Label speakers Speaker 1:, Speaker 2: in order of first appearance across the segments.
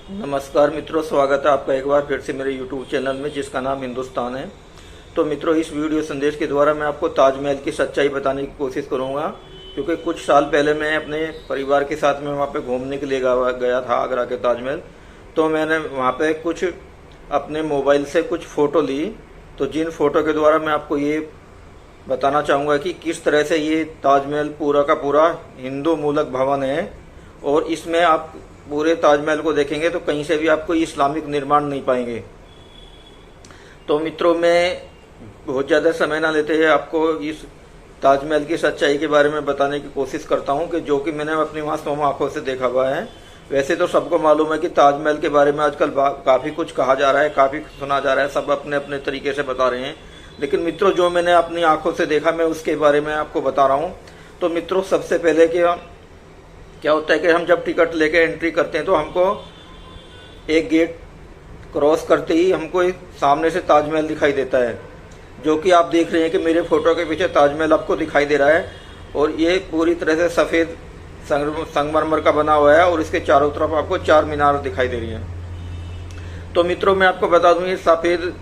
Speaker 1: नमस्कार मित्रों, स्वागत है आपका एक बार फिर से मेरे YouTube चैनल में जिसका नाम हिंदुस्तान है। तो मित्रों, इस वीडियो संदेश के द्वारा मैं आपको ताजमहल की सच्चाई बताने की कोशिश करूंगा, क्योंकि कुछ साल पहले मैं अपने परिवार के साथ में वहां पे घूमने के लिए गया था आगरा के ताजमहल। तो मैंने वहां पे कुछ अपने मोबाइल से कुछ फ़ोटो ली। तो जिन फ़ोटो के द्वारा मैं आपको ये बताना चाहूँगा कि किस तरह से ये ताजमहल पूरा का पूरा हिंदू मूलक भवन है, और इसमें आप पूरे ताजमहल को देखेंगे तो कहीं से भी आपको इस्लामिक निर्माण नहीं पाएंगे। तो मित्रों, मैं बहुत ज़्यादा समय ना लेते हुए आपको इस ताजमहल की सच्चाई के बारे में बताने की कोशिश करता हूं, कि जो कि मैंने अपनी वहाँ आंखों से देखा हुआ है। वैसे तो सबको मालूम है कि ताजमहल के बारे में आजकल काफ़ी कुछ कहा जा रहा है, काफ़ी सुना जा रहा है, सब अपने अपने तरीके से बता रहे हैं। लेकिन मित्रों, जो मैंने अपनी आंखों से देखा मैं उसके बारे में आपको बता रहा हूँ। तो मित्रों, सबसे पहले क्या होता है कि हम जब टिकट लेके एंट्री करते हैं तो हमको एक गेट क्रॉस करते ही हमको एक सामने से ताजमहल दिखाई देता है, जो कि आप देख रहे हैं कि मेरे फोटो के पीछे ताजमहल आपको दिखाई दे रहा है। और ये पूरी तरह से सफ़ेद संगमरमर का बना हुआ है, और इसके चारों तरफ आपको 4 मीनार दिखाई दे रही है। तो मित्रों, मैं आपको बता दूं, ये सफ़ेद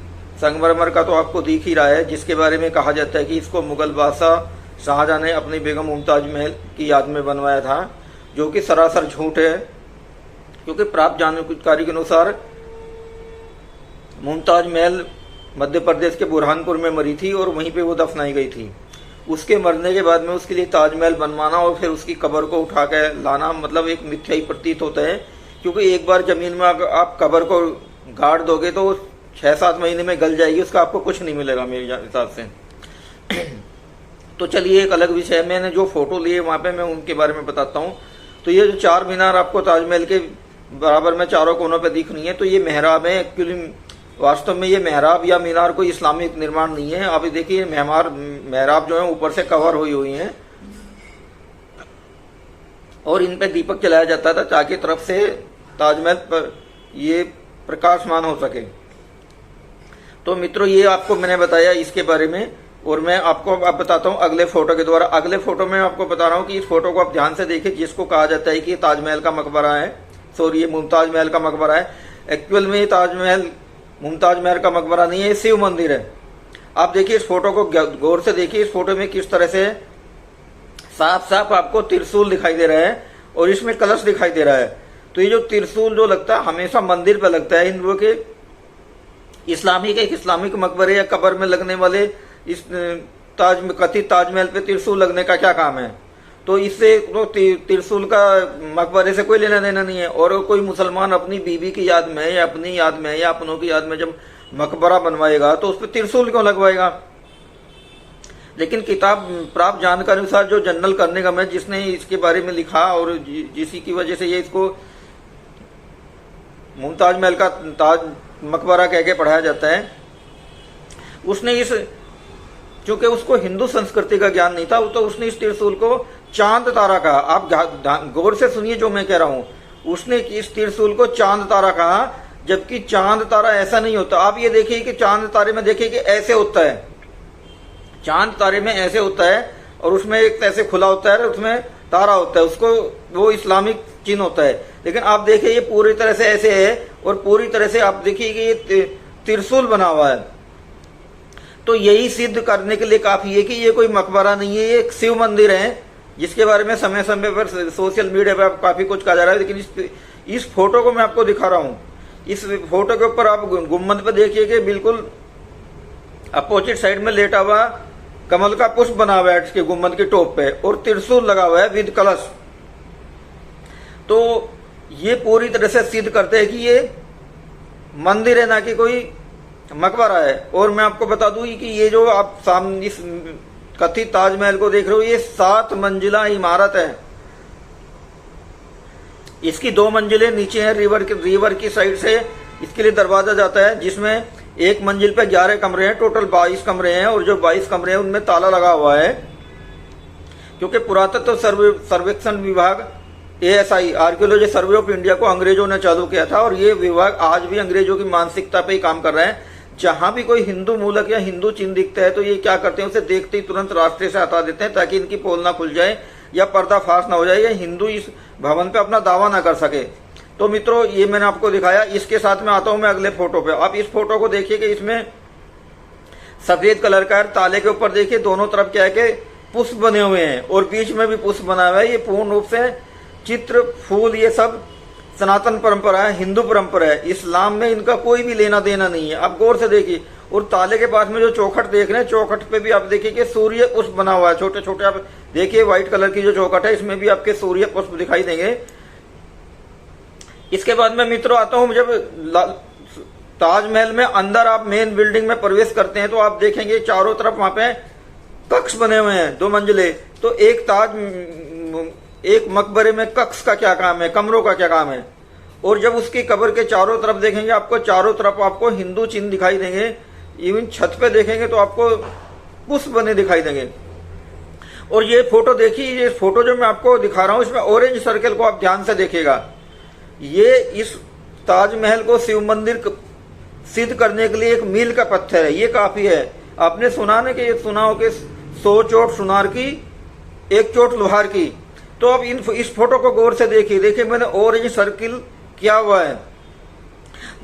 Speaker 1: संगमरमर का तो आपको दिख ही रहा है, जिसके बारे में कहा जाता है कि इसको मुगल बादशाह शाहजहां ने अपनी बेगम मुमताज महल की याद में बनवाया था, जो कि सरासर झूठ है। क्योंकि प्राप्त जानकारी के अनुसार मुमताज महल मध्य प्रदेश के बुरहानपुर में मरी थी और वहीं पे वो दफनाई गई थी। उसके मरने के बाद में उसके लिए ताजमहल बनवाना और फिर उसकी कब्र को उठा के लाना मतलब एक मिथ्या ही प्रतीत होता है। क्योंकि एक बार जमीन में आप कब्र को गाड़ दोगे तो 6-7 महीने में गल जाएगी, उसका आपको कुछ नहीं मिलेगा मेरे हिसाब से। तो चलिए, एक अलग विषय, मैंने जो फोटो लिए वहाँ पे मैं उनके बारे में बताता हूँ। तो ये जो 4 मीनार आपको ताजमहल के बराबर में चारों कोनों पे दिख रही है, तो ये मेहराब है। एक्चुअली वास्तव में ये मेहराब या मीनार कोई इस्लामिक निर्माण नहीं है। अभी देखिए, मेहराब जो है ऊपर से कवर हुई हैं, और इन पे दीपक जलाया जाता था ताकि तरफ से ताजमहल पर ये प्रकाशमान हो सके। तो मित्रों, ये आपको मैंने बताया इसके बारे में, और मैं आपको अब बताता हूँ अगले फोटो के द्वारा। अगले फोटो में आपको बता रहा हूँ कि इस फोटो को आप ध्यान से देखिए, जिसको कहा जाता है कि ताजमहल का मकबरा है। सॉरी, ये मुमताज महल का मकबरा है। एक्चुअल में ये ताजमहल मुमताज महल का मकबरा नहीं है, शिव मंदिर है। आप देखिए, इस फोटो को गौर से देखिए। इस फोटो में किस तरह से साफ साफ आपको त्रिशूल दिखाई दे रहा है और इसमें कलश दिखाई दे रहा है। तो ये जो त्रिशूल जो लगता है हमेशा मंदिर पर लगता है हिंदुओं के। इस्लामिक मकबरे या कब्र में लगने वाले इस कथित ताजमहल पे त्रिशूल लगने का क्या काम है? तो इससे तो त्रिशूल का मकबरे से कोई लेना देना नहीं है। और कोई मुसलमान अपनी बीवी की याद में या अपनी याद में या अपनों की याद में जब मकबरा बनवाएगा तो उस पर त्रिशूल क्यों लगवाएगा? लेकिन किताब प्राप्त जानकारी अनुसार जो जनरल कर्नेगम है, जिसने इसके बारे में लिखा और जिसी की वजह से ये इसको मुमताज महल का ताज मकबरा कह के पढ़ाया जाता है, उसने चूंकि उसको हिंदू संस्कृति का ज्ञान नहीं था, तो उसने इस त्रिशूल को चांद तारा कहा। आप गौर से सुनिए जो मैं कह रहा हूं। उसने इस त्रिशूल को चांद तारा कहा, जबकि चांद तारा ऐसा नहीं होता। आप ये देखिए कि चांद तारे में देखिए कि ऐसे होता है, चांद तारे में ऐसे होता है, और उसमें एक ऐसे खुला होता है, उसमें तारा होता है, उसको वो इस्लामिक चिन्ह होता है। लेकिन आप देखिए, ये पूरी तरह से ऐसे है, और पूरी तरह से आप देखिए कि ये त्रिशूल बना हुआ है। तो यही सिद्ध करने के लिए काफी है कि ये कोई मकबरा नहीं है, ये एक शिव मंदिर है, जिसके बारे में समय समय पर सोशल मीडिया पर काफी कुछ कहा जा रहा है। लेकिन इस फोटो को मैं आपको दिखा रहा हूं। इस फोटो के ऊपर आप गुम्बद पे देखिए कि बिल्कुल अपोजिट साइड में लेटा हुआ कमल का पुष्प बना हुआ है इसके गुम्बद के टॉप पे, और त्रिशूल लगा हुआ है विद कलश। तो ये पूरी तरह से सिद्ध करते हैं कि ये मंदिर है, ना कि कोई मकबरा है। और मैं आपको बता दूं कि ये जो आप सामने इस कथित ताजमहल को देख रहे हो, ये 7 मंजिला इमारत है। इसकी 2 मंजिलें नीचे हैं, रिवर की साइड से इसके लिए दरवाजा जाता है, जिसमें एक मंजिल पे 11 कमरे हैं, टोटल 22 कमरे हैं। और जो 22 कमरे हैं उनमें ताला लगा हुआ है, क्योंकि पुरातत्व सर्वेक्षण विभाग ASI archaeology survey of India को अंग्रेजों ने चालू किया था, और ये विभाग आज भी अंग्रेजों की मानसिकता पे ही काम कर रहा है। जहां भी कोई हिंदू मूलक या हिंदू चिन्ह दिखता है तो ये क्या करते हैं, उसे देखते ही तुरंत रास्ते से हटा देते हैं, ताकि इनकी पोल ना खुल जाए या पर्दाफाश ना हो जाए, या हिंदू इस भवन पे अपना दावा ना कर सके। तो मित्रों ये मैंने आपको दिखाया। इसके साथ में आता हूं मैं अगले फोटो पे। आप इस फोटो को देखिए कि इसमें सफेद कलर का है, ताले के ऊपर देखिए दोनों तरफ क्या है कि पुष्प बने हुए हैं और बीच में भी पुष्प बना हुआ है। ये पूर्ण रूप से चित्र, फूल, ये सब सनातन परंपरा है, हिंदू परंपरा है। इस्लाम में इनका कोई भी लेना देना नहीं है। आप गौर से देखिए। और ताले के पास में जो चौखट देख रहे हैं, चौखट पे भी आप देखिए कि सूर्य पुष्प बना हुआ है, छोटे छोटे। आप देखिए व्हाइट कलर की जो चौखट है, इसमें भी आपके सूर्य पुष्प दिखाई देंगे। इसके बाद में मित्रों आता हूं, जब ताजमहल में अंदर आप मेन बिल्डिंग में प्रवेश करते हैं तो आप देखेंगे चारों तरफ वहां पे कक्ष बने हुए हैं 2 मंजिले। तो एक मकबरे में कक्ष का क्या काम है, कमरों का क्या काम है। और जब उसकी कब्र के चारों तरफ देखेंगे, आपको चारों तरफ आपको हिंदू चिन्ह दिखाई देंगे। इवन छत पे देखेंगे तो आपको पुष्प बने दिखाई देंगे। और ये फोटो देखिए, ये फोटो जो मैं आपको दिखा रहा हूं, इसमें ऑरेंज सर्कल को आप ध्यान से देखिएगा। ये इस ताजमहल को शिव मंदिर सिद्ध करने के लिए एक मील का पत्थर है। ये काफी है। आपने सुना ना कि ये सुना हो कि 100 चोट सुनार की, 1 चोट लोहार की। तो अब इस फोटो को गौर से देखिए मैंने ऑरेंज सर्किल किया हुआ है।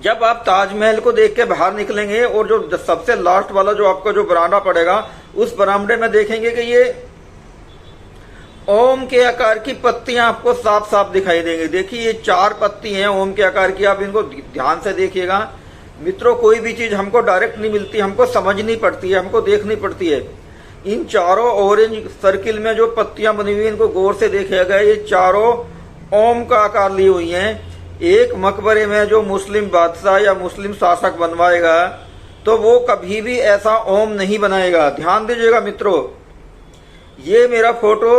Speaker 1: जब आप ताजमहल को देख के बाहर निकलेंगे और जो सबसे लास्ट वाला जो आपका जो बरामदा पड़ेगा, उस बरामदे में देखेंगे कि ये ओम के आकार की पत्तियां आपको साफ साफ दिखाई देंगी। देखिए ये 4 पत्ती हैं ओम के आकार की। आप इनको ध्यान से देखिएगा मित्रों। कोई भी चीज हमको डायरेक्ट नहीं मिलती, हमको समझनी पड़ती है, हमको देखनी पड़ती है। इन चारों ऑरेंज सर्किल में जो पत्तियां बनी हुई हैं, इनको गौर से देखिएगा। ये चारों ओम का आकार ली हुई हैं। एक मकबरे में जो मुस्लिम बादशाह या मुस्लिम शासक बनवाएगा तो वो कभी भी ऐसा ओम नहीं बनाएगा। ध्यान दीजिएगा मित्रों। ये मेरा फोटो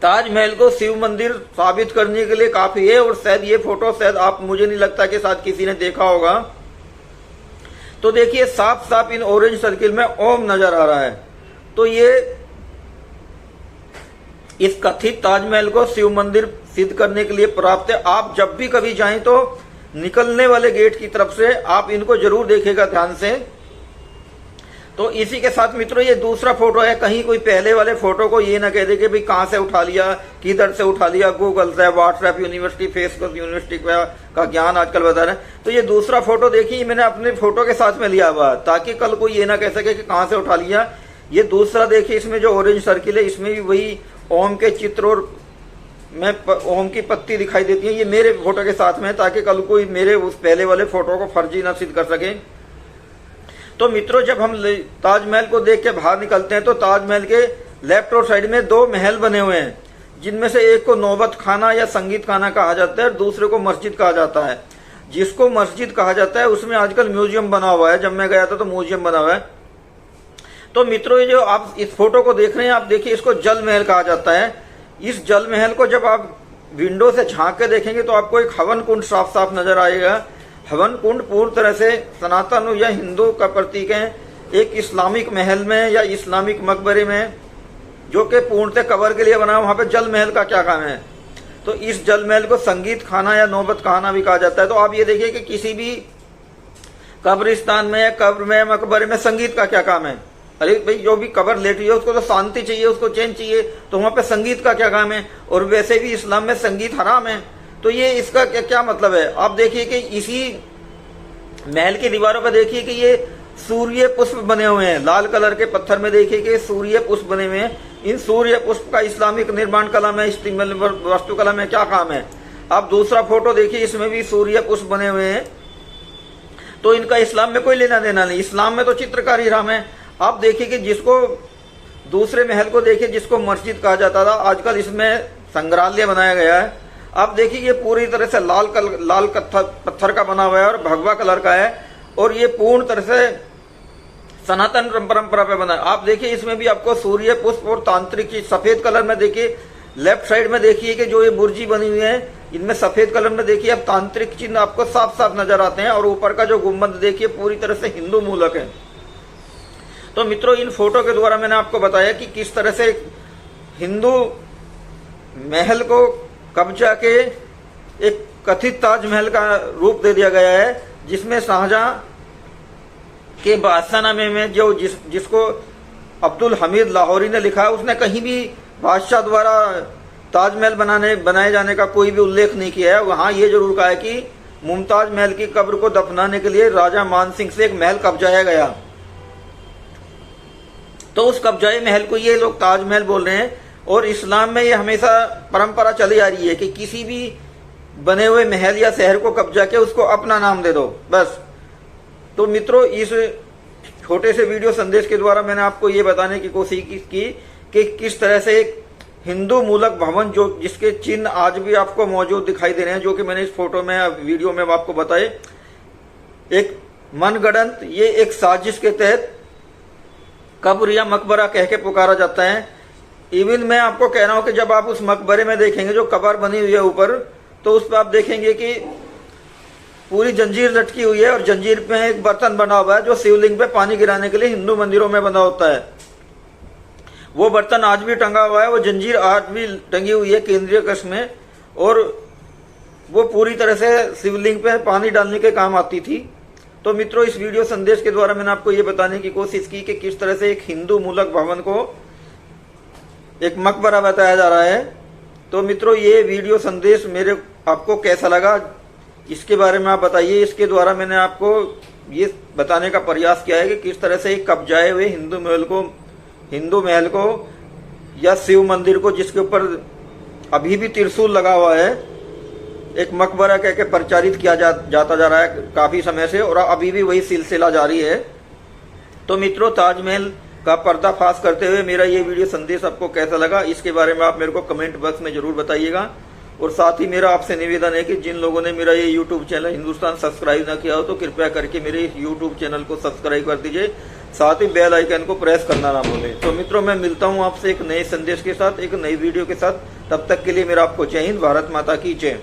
Speaker 1: ताजमहल को शिव मंदिर साबित करने के लिए काफी है। और शायद ये फोटो शायद आप, मुझे नहीं लगता कि शायद किसी ने देखा होगा। तो देखिए साफ साफ इन ऑरेंज सर्किल में ओम नजर आ रहा है। तो ये इस कथित ताजमहल को शिव मंदिर सिद्ध करने के लिए प्राप्त है। आप जब भी कभी जाएं तो निकलने वाले गेट की तरफ से आप इनको जरूर देखिएगा ध्यान से। तो इसी के साथ मित्रों ये दूसरा फोटो है। कहीं कोई पहले वाले फोटो को ये ना कह दे कि भाई कहां से उठा लिया, किधर से उठा लिया, गूगल से, व्हाट्सएप यूनिवर्सिटी, फेसबुक यूनिवर्सिटी का ज्ञान आजकल बता रहे हैं। तो ये दूसरा फोटो देखिए मैंने अपने फोटो के साथ में लिया हुआ, ताकि कल कोई ये ना कह सके कि कहां से उठा लिया। ये दूसरा देखिए, इसमें जो ऑरेंज सर्किल है इसमें भी वही ओम के चित्र और में ओम की पत्ती दिखाई देती है। ये मेरे फोटो के साथ में, ताकि कल कोई मेरे उस पहले वाले फोटो को फर्जी ना सिद्ध कर सके। तो मित्रों जब हम ताजमहल को देख के बाहर निकलते हैं तो ताजमहल के लेफ्ट और साइड में 2 महल बने हुए हैं, जिनमें से एक को नौबत खाना या संगीत खाना कहा जाता है और दूसरे को मस्जिद कहा जाता है। जिसको मस्जिद कहा जाता है उसमें आजकल म्यूजियम बना हुआ है। जब मैं गया था तो म्यूजियम बना हुआ है। तो मित्रों ये जो आप इस फोटो को देख रहे हैं, आप देखिए इसको जल महल कहा जाता है। इस जल महल को जब आप विंडो से झांक के देखेंगे तो आपको एक हवन कुंड साफ साफ नजर आएगा। हवन कुंड पूर्ण तरह से सनातन या हिंदू का प्रतीक है। एक इस्लामिक महल में या इस्लामिक मकबरे में जो कि पूर्णतः कबर के लिए बना, वहां पे जल महल का क्या काम है। तो इस जल महल को संगीत खाना या नौबत खाना भी कहा जाता है। तो आप ये देखिए कि किसी भी कब्रिस्तान में या कब्र में मकबरे में संगीत का क्या काम है। अरे भाई जो भी कब्र लेटी है उसको तो शांति चाहिए, उसको चैन चाहिए, तो वहां पे संगीत का क्या काम है। और वैसे भी इस्लाम में संगीत हराम है। तो ये इसका क्या मतलब है। आप देखिए कि इसी महल की दीवारों पर देखिए कि ये सूर्य पुष्प बने हुए हैं। लाल कलर के पत्थर में देखिए कि सूर्य पुष्प बने हुए हैं। इन सूर्य पुष्प का इस्लामिक निर्माण कला में, वास्तुकला में क्या काम है। आप दूसरा फोटो देखिए, इसमें भी सूर्य पुष्प बने हुए हैं। तो इनका इस्लाम में कोई लेना देना नहीं। इस्लाम में तो चित्रकारी हराम है। आप देखिए कि जिसको दूसरे महल को देखिए जिसको मस्जिद कहा जाता था, आजकल इसमें संग्रहालय बनाया गया है। आप देखिए ये पूरी तरह से लाल पत्थर का बना हुआ है और भगवा कलर का है। और ये पूर्ण तरह से सनातन परंपरा पे बना है। आप देखिए इसमें भी आपको सूर्य पुष्प और तांत्रिक चीज सफेद कलर में देखिए। लेफ्ट साइड में देखिए कि जो ये बुर्जी बनी हुई है, इनमें सफेद कलर में देखिए अब तांत्रिक चिन्ह आपको साफ साफ नजर आते हैं। और ऊपर का जो गुम्बद देखिए पूरी तरह से हिंदू मूलक है। तो मित्रों इन फोटो के द्वारा मैंने आपको बताया कि किस तरह से हिंदू महल को कब्जा के एक कथित ताजमहल का रूप दे दिया गया है, जिसमें शाहजहां के बादशाहनामे में जिसको अब्दुल हमीद लाहौरी ने लिखा है, उसने कहीं भी बादशाह द्वारा ताजमहल बनाए जाने का कोई भी उल्लेख नहीं किया है। वहां ये जरूर कहा है कि मुमताज महल की कब्र को दफनाने के लिए राजा मानसिंह से एक महल कब्जाया गया, तो उस कब्जाए महल को ये लोग ताजमहल बोल रहे हैं। और इस्लाम में ये हमेशा परंपरा चली आ रही है कि किसी भी बने हुए महल या शहर को कब्जा के उसको अपना नाम दे दो बस। तो मित्रों, इस छोटे से वीडियो संदेश के द्वारा मैंने आपको ये बताने की कोशिश की कि किस तरह से एक हिंदू मूलक भवन जो जिसके चिन्ह आज भी आपको मौजूद दिखाई दे रहे हैं, जो कि मैंने इस फोटो में वीडियो में आपको बताए, एक मनगढ़ंत ये एक साजिश के तहत कब्र या मकबरा कह के पुकारा जाता है। इवन मैं आपको कह रहा हूं कि जब आप उस मकबरे में देखेंगे जो कब्र बनी हुई है ऊपर, तो उस पर आप देखेंगे कि पूरी जंजीर लटकी हुई है और जंजीर पे एक बर्तन बना हुआ है जो शिवलिंग पे पानी गिराने के लिए हिंदू मंदिरों में बना होता है। वो बर्तन आज भी टंगा हुआ है, वो जंजीर आज भी टंगी हुई है केंद्रीय कक्ष में, और वो पूरी तरह से शिवलिंग पे पानी डालने के काम आती थी। तो मित्रों, इस वीडियो संदेश के द्वारा मैंने आपको ये बताने की कोशिश की कि किस तरह से एक हिंदू मूलक भवन को एक मकबरा बताया जा रहा है। तो मित्रों, ये वीडियो संदेश मेरे आपको कैसा लगा इसके बारे में आप बताइए। इसके द्वारा मैंने आपको ये बताने का प्रयास किया है कि किस तरह से एक कब्जाए हुए हिंदू महल को या शिव मंदिर को, जिसके ऊपर अभी भी त्रिशूल लगा हुआ है, एक मकबरा कह के प्रचारित किया जाता जा रहा है काफी समय से, और अभी भी वही सिलसिला जारी है। तो मित्रों, ताजमहल का पर्दाफाश करते हुए मेरा ये वीडियो संदेश आपको कैसा लगा, इसके बारे में आप मेरे को कमेंट बॉक्स में जरूर बताइएगा। और साथ ही मेरा आपसे निवेदन है कि जिन लोगों ने मेरा ये यूट्यूब चैनल हिंदुस्तान सब्सक्राइब ना किया हो तो कृपया करके मेरे इस यूट्यूब चैनल को सब्सक्राइब कर दीजिए, साथ ही बेल आइकन को प्रेस करना ना भूलें। तो मित्रों, मैं मिलता हूँ आपसे एक नए संदेश के साथ, एक नई वीडियो के साथ। तब तक के लिए मेरा आपको जय हिंद, भारत माता की जय।